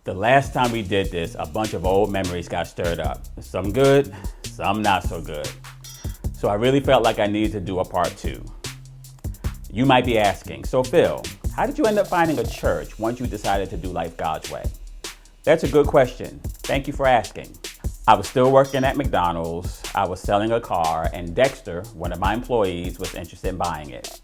The last time we did this, a bunch of old memories got stirred up. Some good, some not so good. So I really felt like I needed to do a part 2. You might be asking, so Phil, how did you end up finding a church once you decided to do life God's way? That's a good question. Thank you for asking. I was still working at McDonald's, I was selling a car, and Dexter, one of my employees, was interested in buying it.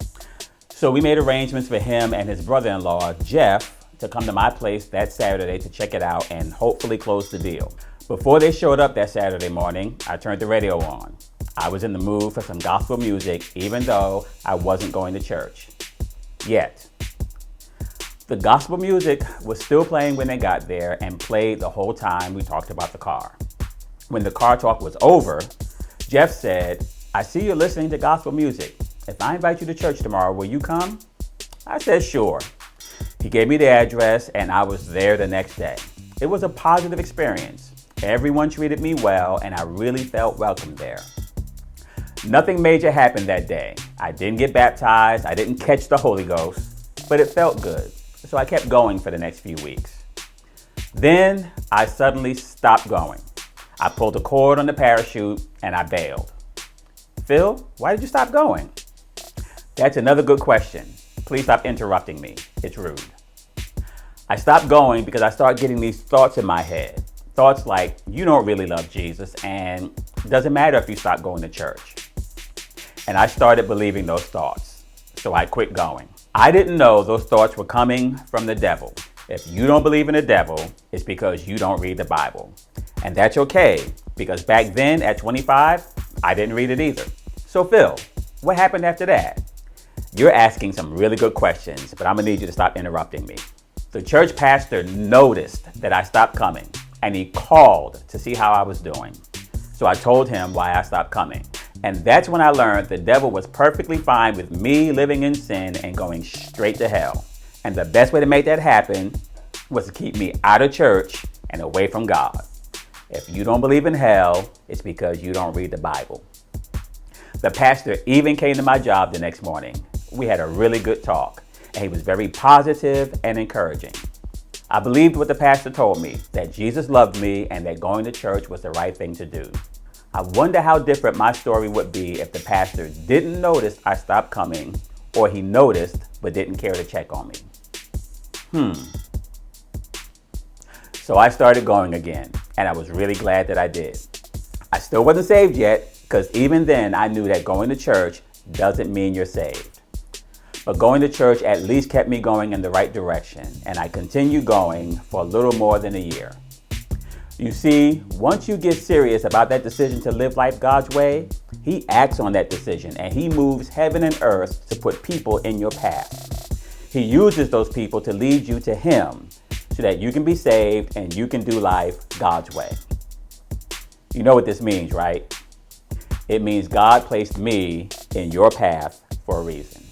So we made arrangements for him and his brother-in-law, Jeff, to come to my place that Saturday to check it out and hopefully close the deal. Before they showed up that Saturday morning, I turned the radio on. I was in the mood for some gospel music, even though I wasn't going to church. Yet. The gospel music was still playing when they got there and played the whole time we talked about the car. When the car talk was over, Jeff said, "I see you're listening to gospel music. If I invite you to church tomorrow, will you come?" I said, "Sure." He gave me the address and I was there the next day. It was a positive experience. Everyone treated me well and I really felt welcome there. Nothing major happened that day. I didn't get baptized, I didn't catch the Holy Ghost, but it felt good. So I kept going for the next few weeks. Then I suddenly stopped going. I pulled the cord on the parachute and I bailed. Phil, why did you stop going? That's another good question. Please stop interrupting me. It's rude. I stopped going because I started getting these thoughts in my head. Thoughts like, you don't really love Jesus and it doesn't matter if you stop going to church. And I started believing those thoughts. So I quit going. I didn't know those thoughts were coming from the devil. If you don't believe in the devil, it's because you don't read the Bible. And that's okay, because back then at 25, I didn't read it either. So Phil, what happened after that? You're asking some really good questions, but I'm gonna need you to stop interrupting me. The church pastor noticed that I stopped coming, and he called to see how I was doing. So I told him why I stopped coming. And that's when I learned the devil was perfectly fine with me living in sin and going straight to hell. And the best way to make that happen was to keep me out of church and away from God. If you don't believe in hell, it's because you don't read the Bible. The pastor even came to my job the next morning. We had a really good talk, and he was very positive and encouraging. I believed what the pastor told me, that Jesus loved me and that going to church was the right thing to do. I wonder how different my story would be if the pastor didn't notice I stopped coming, or he noticed but didn't care to check on me. So I started going again, and I was really glad that I did. I still wasn't saved yet, because even then I knew that going to church doesn't mean you're saved. But going to church at least kept me going in the right direction, and I continued going for a little more than a year. You see, once you get serious about that decision to live life God's way, He acts on that decision and He moves heaven and earth to put people in your path. He uses those people to lead you to Him so that you can be saved and you can do life God's way. You know what this means, right? It means God placed me in your path for a reason.